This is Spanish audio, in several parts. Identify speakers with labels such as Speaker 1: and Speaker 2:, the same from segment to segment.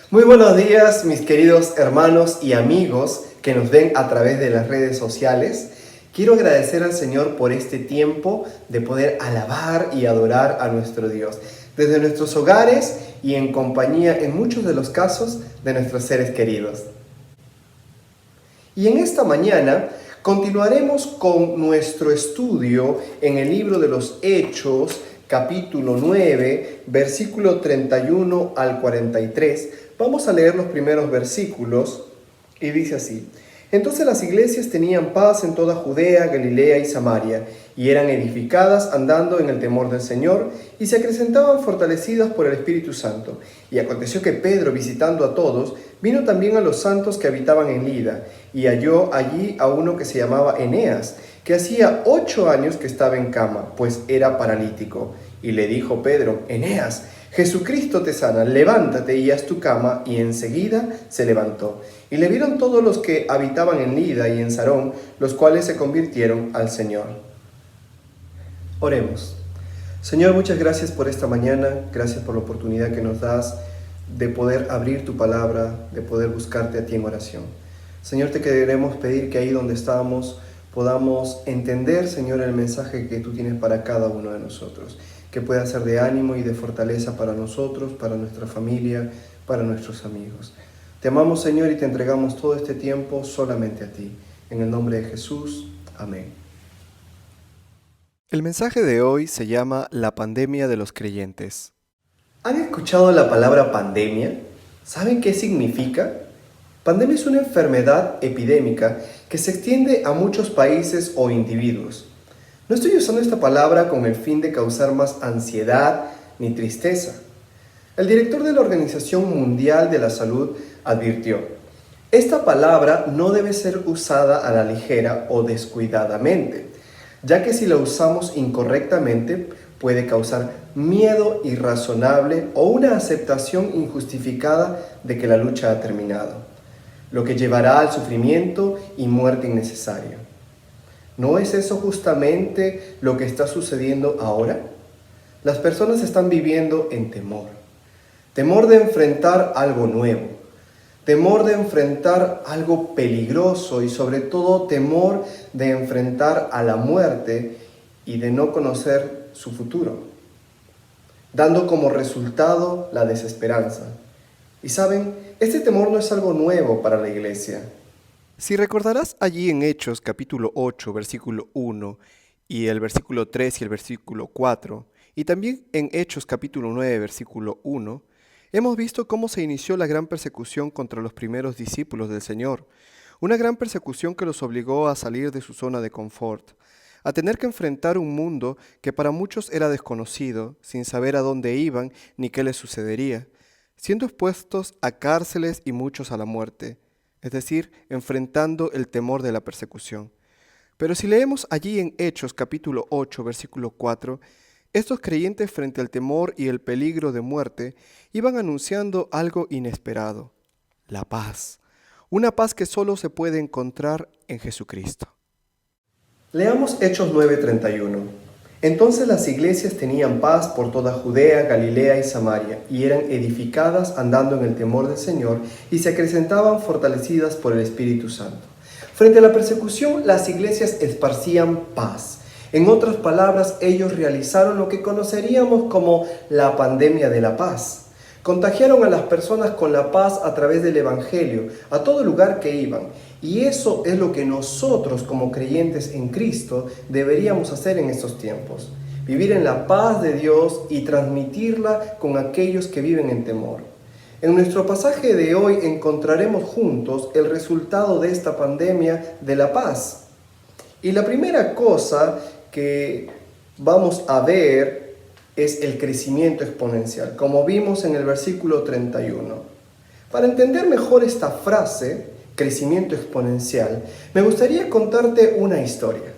Speaker 1: Muy buenos días, mis queridos hermanos y amigos que nos ven a través de las redes sociales. Quiero agradecer al Señor por este tiempo de poder alabar y adorar a nuestro Dios, desde nuestros hogares y en compañía, en muchos de los casos, de nuestros seres queridos. Y en esta mañana continuaremos con nuestro estudio en el libro de los Hechos, capítulo 9, versículo 31 al 43. Vamos a leer los primeros versículos y dice así: Entonces las iglesias tenían paz en toda Judea, Galilea y Samaria, y eran edificadas andando en el temor del Señor, y se acrecentaban fortalecidas por el Espíritu Santo. Y aconteció que Pedro, visitando a todos, vino también a los santos que habitaban en Lida, y halló allí a uno que se llamaba Eneas, que hacía 8 años que estaba en cama, pues era paralítico. Y le dijo Pedro: Eneas, Jesucristo te sana, levántate y haz tu cama. Y enseguida se levantó. Y le vieron todos los que habitaban en Lida y en Sarón, los cuales se convirtieron al Señor. Oremos. Señor, muchas gracias por esta mañana, gracias por la oportunidad que nos das de poder abrir tu palabra, de poder buscarte a ti en oración. Señor, te queremos pedir que ahí donde estamos podamos entender, Señor, el mensaje que tú tienes para cada uno de nosotros, que pueda ser de ánimo y de fortaleza para nosotros, para nuestra familia, para nuestros amigos. Te amamos, Señor, y te entregamos todo este tiempo solamente a ti. En el nombre de Jesús. Amén.
Speaker 2: El mensaje de hoy se llama La pandemia de los creyentes.
Speaker 1: ¿Han escuchado la palabra pandemia? ¿Saben qué significa? Pandemia es una enfermedad epidémica que se extiende a muchos países o individuos. No estoy usando esta palabra con el fin de causar más ansiedad ni tristeza. El director de la Organización Mundial de la Salud advirtió: esta palabra no debe ser usada a la ligera o descuidadamente, ya que si la usamos incorrectamente puede causar miedo irrazonable o una aceptación injustificada de que la lucha ha terminado, lo que llevará al sufrimiento y muerte innecesaria. ¿No es eso justamente lo que está sucediendo ahora? Las personas están viviendo en temor. Temor de enfrentar algo nuevo. Temor de enfrentar algo peligroso y sobre todo temor de enfrentar a la muerte y de no conocer su futuro, dando como resultado la desesperanza. Y saben, este temor no es algo nuevo para la iglesia.
Speaker 2: Si recordarás allí en Hechos capítulo 8, versículo 1 y el versículo 3 y el versículo 4, y también en Hechos capítulo 9, versículo 1, hemos visto cómo se inició la gran persecución contra los primeros discípulos del Señor, una gran persecución que los obligó a salir de su zona de confort, a tener que enfrentar un mundo que para muchos era desconocido, sin saber a dónde iban ni qué les sucedería, siendo expuestos a cárceles y muchos a la muerte, es decir, enfrentando el temor de la persecución. Pero si leemos allí en Hechos capítulo 8, versículo 4, estos creyentes frente al temor y el peligro de muerte iban anunciando algo inesperado: la paz, una paz que solo se puede encontrar en Jesucristo.
Speaker 1: Leamos Hechos 9:31. Entonces las iglesias tenían paz por toda Judea, Galilea y Samaria, y eran edificadas andando en el temor del Señor, y se acrecentaban fortalecidas por el Espíritu Santo. Frente a la persecución, las iglesias esparcían paz. En otras palabras, ellos realizaron lo que conoceríamos como la pandemia de la paz. Contagiaron a las personas con la paz a través del Evangelio, a todo lugar que iban. Y eso es lo que nosotros como creyentes en Cristo deberíamos hacer en estos tiempos. Vivir en la paz de Dios y transmitirla con aquellos que viven en temor. En nuestro pasaje de hoy encontraremos juntos el resultado de esta pandemia de la paz. Y la primera cosa que vamos a ver es el crecimiento exponencial, como vimos en el versículo 31. Para entender mejor esta frase, crecimiento exponencial, me gustaría contarte una historia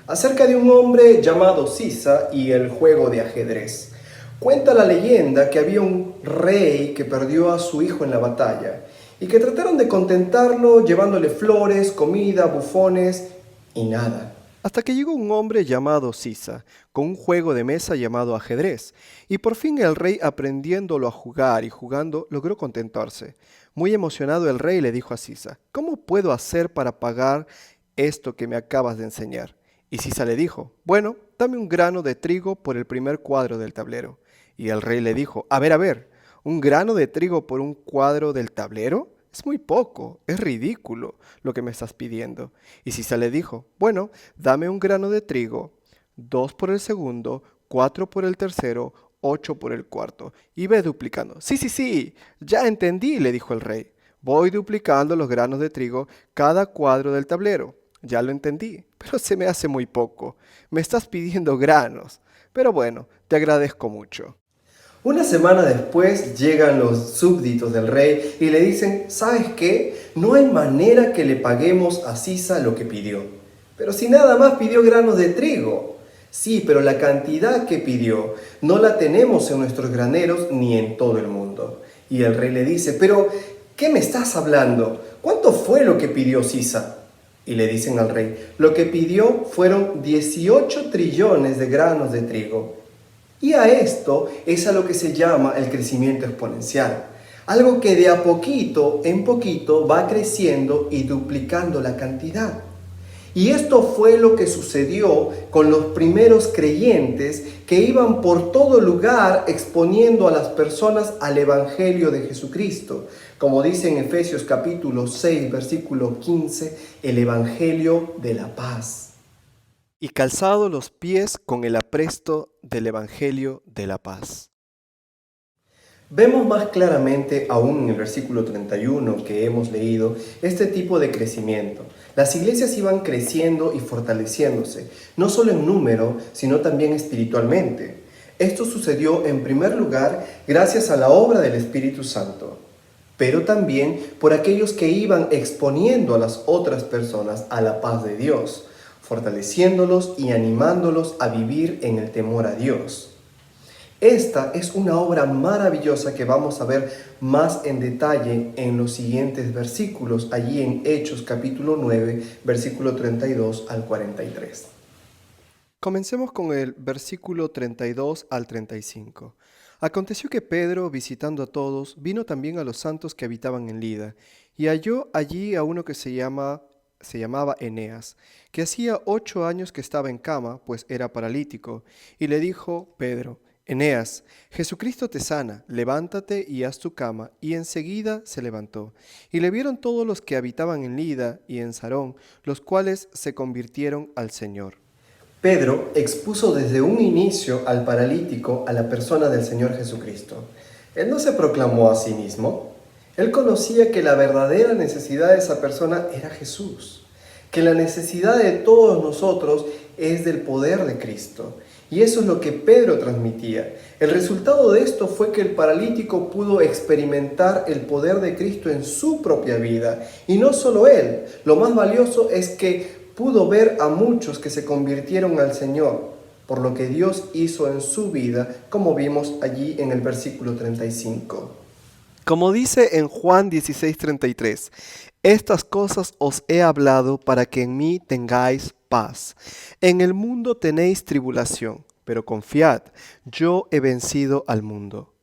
Speaker 1: acerca de un hombre llamado Sisa y el juego de ajedrez. Cuenta la leyenda que había un rey que perdió a su hijo en la batalla y que trataron de contentarlo llevándole flores, comida, bufones y nada.
Speaker 2: hasta que llegó un hombre llamado Sisa, con un juego de mesa llamado ajedrez, y por fin el rey, aprendiéndolo a jugar y jugando, logró contentarse. Muy emocionado, el rey le dijo a Sisa: ¿Cómo puedo hacer para pagar esto que me acabas de enseñar? Y Sisa le dijo: Bueno, dame un grano de trigo por el primer cuadro del tablero. Y el rey le dijo: a ver, ¿un grano de trigo por un cuadro del tablero? Es muy poco, es ridículo lo que me estás pidiendo. Y Sisa le dijo: Bueno, dame un grano de trigo, 2 por el segundo, 4 por el tercero, 8 por el cuarto. Y ve duplicando. Sí, ya entendí, le dijo el rey. Voy duplicando los granos de trigo cada cuadro del tablero. Ya lo entendí, pero se me hace muy poco. Me estás pidiendo granos. Pero bueno, te agradezco mucho.
Speaker 1: Una semana después llegan los súbditos del rey y le dicen: ¿sabes qué? No hay manera que le paguemos a Sisa lo que pidió. Pero si nada más pidió granos de trigo. Sí, pero la cantidad que pidió no la tenemos en nuestros graneros ni en todo el mundo. Y el rey le dice: ¿pero qué me estás hablando? ¿Cuánto fue lo que pidió Sisa? Y le dicen al rey: lo que pidió fueron 18 trillones de granos de trigo. Y a esto es a lo que se llama el crecimiento exponencial. Algo que de a poquito en poquito va creciendo y duplicando la cantidad. Y esto fue lo que sucedió con los primeros creyentes que iban por todo lugar exponiendo a las personas al Evangelio de Jesucristo. Como dice en Efesios capítulo 6, versículo 15, el Evangelio de la paz.
Speaker 2: Y calzado los pies con el apresto del Evangelio de la paz.
Speaker 1: Vemos más claramente aún en el versículo 31 que hemos leído este tipo de crecimiento. Las iglesias iban creciendo y fortaleciéndose, no solo en número, sino también espiritualmente. Esto sucedió en primer lugar gracias a la obra del Espíritu Santo, pero también por aquellos que iban exponiendo a las otras personas a la paz de Dios, fortaleciéndolos y animándolos a vivir en el temor a Dios. Esta es una obra maravillosa que vamos a ver más en detalle en los siguientes versículos, allí en Hechos capítulo 9, versículo 32 al 43.
Speaker 2: Comencemos con el versículo 32 al 35. Aconteció que Pedro, visitando a todos, vino también a los santos que habitaban en Lida, y halló allí a uno que se llamaba Eneas, que hacía 8 años que estaba en cama, pues era paralítico, y le dijo Pedro: Eneas, Jesucristo te sana, levántate y haz tu cama. Y enseguida se levantó. Y le vieron todos los que habitaban en Lida y en Sarón, los cuales se convirtieron al Señor.
Speaker 1: Pedro expuso desde un inicio al paralítico a la persona del Señor Jesucristo. Él no se proclamó a sí mismo. Él conocía que la verdadera necesidad de esa persona era Jesús, que la necesidad de todos nosotros es del poder de Cristo. Y eso es lo que Pedro transmitía. El resultado de esto fue que el paralítico pudo experimentar el poder de Cristo en su propia vida. Y no solo él, lo más valioso es que pudo ver a muchos que se convirtieron al Señor por lo que Dios hizo en su vida, como vimos allí en el versículo 35.
Speaker 2: Como dice en Juan 16:33, estas cosas os he hablado para que en mí tengáis paz. En el mundo tenéis tribulación, pero confiad, yo he vencido al mundo.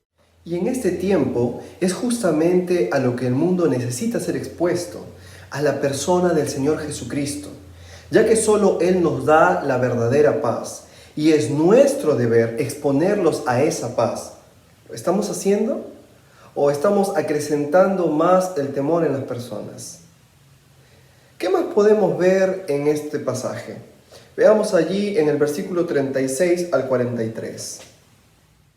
Speaker 1: Y en este tiempo es justamente a lo que el mundo necesita ser expuesto, a la persona del Señor Jesucristo, ya que solo Él nos da la verdadera paz y es nuestro deber exponerlos a esa paz. ¿Lo estamos haciendo? ¿O estamos acrecentando más el temor en las personas? ¿Qué más podemos ver en este pasaje? Veamos allí en el versículo 36 al 43.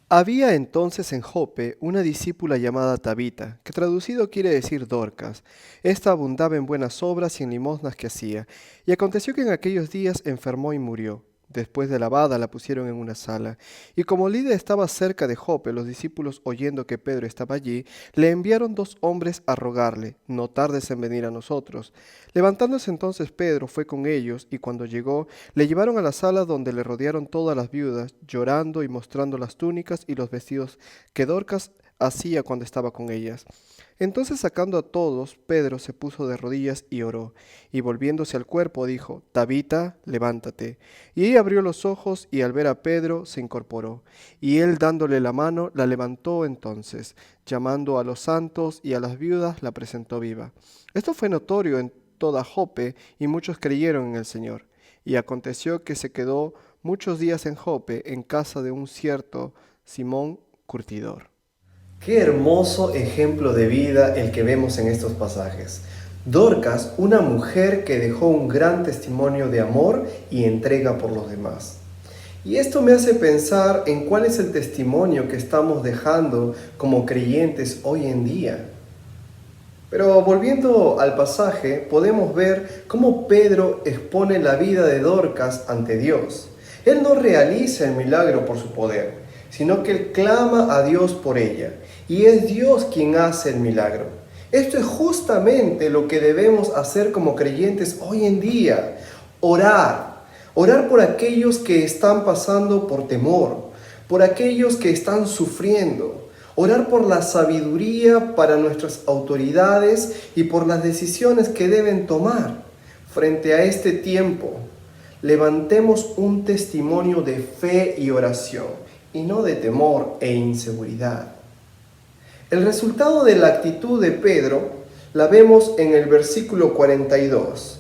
Speaker 2: Había entonces en Jope una discípula llamada Tabita, que traducido quiere decir Dorcas. Esta abundaba en buenas obras y en limosnas que hacía. Y aconteció que en aquellos días enfermó y murió. Después de lavada la pusieron en una sala. Y como Lida estaba cerca de Jope, los discípulos, oyendo que Pedro estaba allí, le enviaron 2 hombres a rogarle: no tardes en venir a nosotros. Levantándose entonces Pedro fue con ellos, y cuando llegó, le llevaron a la sala donde le rodearon todas las viudas, llorando y mostrando las túnicas y los vestidos que Dorcas hacía cuando estaba con ellas. Entonces, sacando a todos, Pedro se puso de rodillas y oró, y volviéndose al cuerpo dijo: Tabita, levántate. Y ella abrió los ojos, y al ver a Pedro se incorporó. Y él, dándole la mano, la levantó entonces, llamando a los santos y a las viudas, la presentó viva. Esto fue notorio en toda Jope, y muchos creyeron en el Señor. Y aconteció que se quedó muchos días en Jope, en casa de un cierto Simón curtidor.
Speaker 1: Qué hermoso ejemplo de vida el que vemos en estos pasajes. Dorcas, una mujer que dejó un gran testimonio de amor y entrega por los demás. Y esto me hace pensar en cuál es el testimonio que estamos dejando como creyentes hoy en día. Pero volviendo al pasaje, podemos ver cómo Pedro expone la vida de Dorcas ante Dios. Él no realiza el milagro por su poder, sino que él clama a Dios por ella, y es Dios quien hace el milagro. Esto es justamente lo que debemos hacer como creyentes hoy en día: orar por aquellos que están pasando por temor, por aquellos que están sufriendo, orar por la sabiduría para nuestras autoridades y por las decisiones que deben tomar frente a este tiempo. Levantemos un testimonio de fe y oración, y no de temor e inseguridad. El resultado de la actitud de Pedro la vemos en el versículo 42.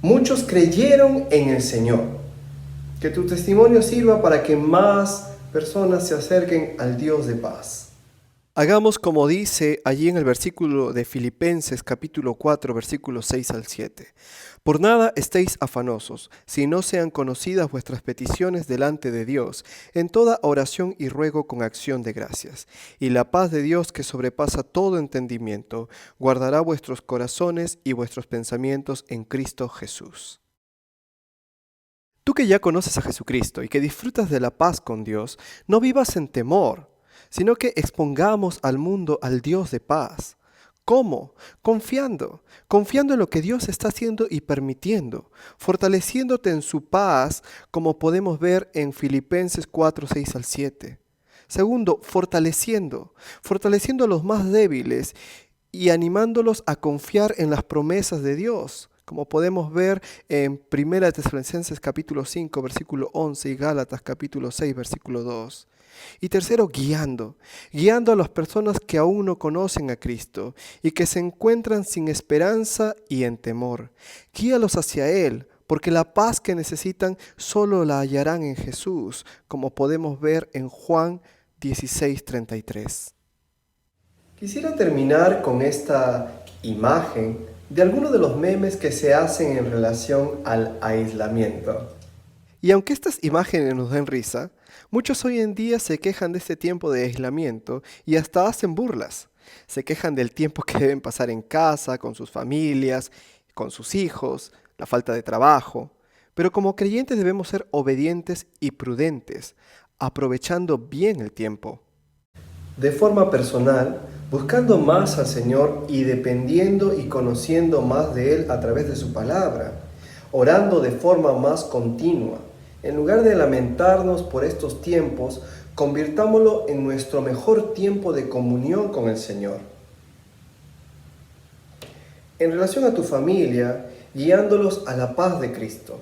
Speaker 1: Muchos creyeron en el Señor. Que tu testimonio sirva para que más personas se acerquen al Dios de paz.
Speaker 2: Hagamos como dice allí en el versículo de Filipenses capítulo 4, versículos 6 al 7. Por nada estéis afanosos, si no sean conocidas vuestras peticiones delante de Dios, en toda oración y ruego con acción de gracias. Y la paz de Dios, que sobrepasa todo entendimiento, guardará vuestros corazones y vuestros pensamientos en Cristo Jesús. Tú que ya conoces a Jesucristo y que disfrutas de la paz con Dios, no vivas en temor, sino que expongamos al mundo al Dios de paz. ¿Cómo? Confiando en lo que Dios está haciendo y permitiendo, fortaleciéndote en su paz, como podemos ver en Filipenses 4, 6 al 7. Segundo, fortaleciendo a los más débiles y animándolos a confiar en las promesas de Dios, como podemos ver en 1 Tesalonicenses capítulo 5, versículo 11 y Gálatas capítulo 6, versículo 2. Y tercero, guiando a las personas que aún no conocen a Cristo y que se encuentran sin esperanza y en temor. Guíalos hacia Él, porque la paz que necesitan solo la hallarán en Jesús, como podemos ver en Juan 16:33.
Speaker 1: Quisiera terminar con esta imagen de algunos de los memes que se hacen en relación al aislamiento.
Speaker 2: Y aunque estas imágenes nos den risa, muchos hoy en día se quejan de este tiempo de aislamiento y hasta hacen burlas. Se quejan del tiempo que deben pasar en casa, con sus familias, con sus hijos, la falta de trabajo. Pero como creyentes debemos ser obedientes y prudentes, aprovechando bien el tiempo.
Speaker 1: De forma personal, buscando más al Señor y dependiendo y conociendo más de Él a través de su palabra, orando de forma más continua. En lugar de lamentarnos por estos tiempos, convirtámoslo en nuestro mejor tiempo de comunión con el Señor. En relación a tu familia, guiándolos a la paz de Cristo.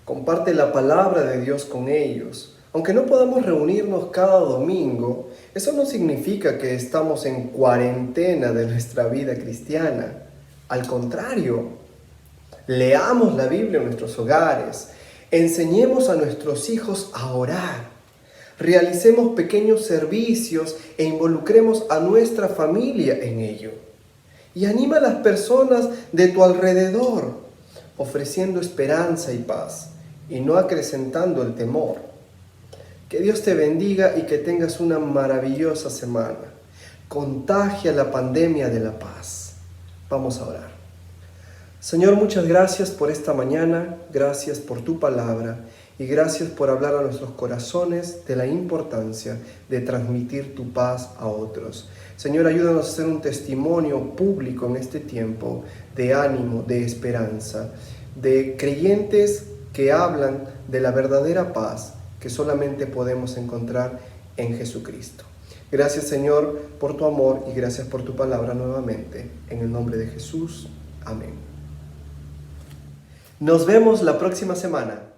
Speaker 1: Comparte la palabra de Dios con ellos. Aunque no podamos reunirnos cada domingo, eso no significa que estamos en cuarentena de nuestra vida cristiana. Al contrario, leamos la Biblia en nuestros hogares. Enseñemos a nuestros hijos a orar. Realicemos pequeños servicios e involucremos a nuestra familia en ello. Y anima a las personas de tu alrededor, ofreciendo esperanza y paz, y no acrecentando el temor. Que Dios te bendiga y que tengas una maravillosa semana. Contagia la pandemia de la paz. Vamos a orar. Señor, muchas gracias por esta mañana, gracias por tu palabra y gracias por hablar a nuestros corazones de la importancia de transmitir tu paz a otros. Señor, ayúdanos a ser un testimonio público en este tiempo de ánimo, de esperanza, de creyentes que hablan de la verdadera paz que solamente podemos encontrar en Jesucristo. Gracias, Señor, por tu amor y gracias por tu palabra nuevamente. En el nombre de Jesús. Amén. Nos vemos la próxima semana.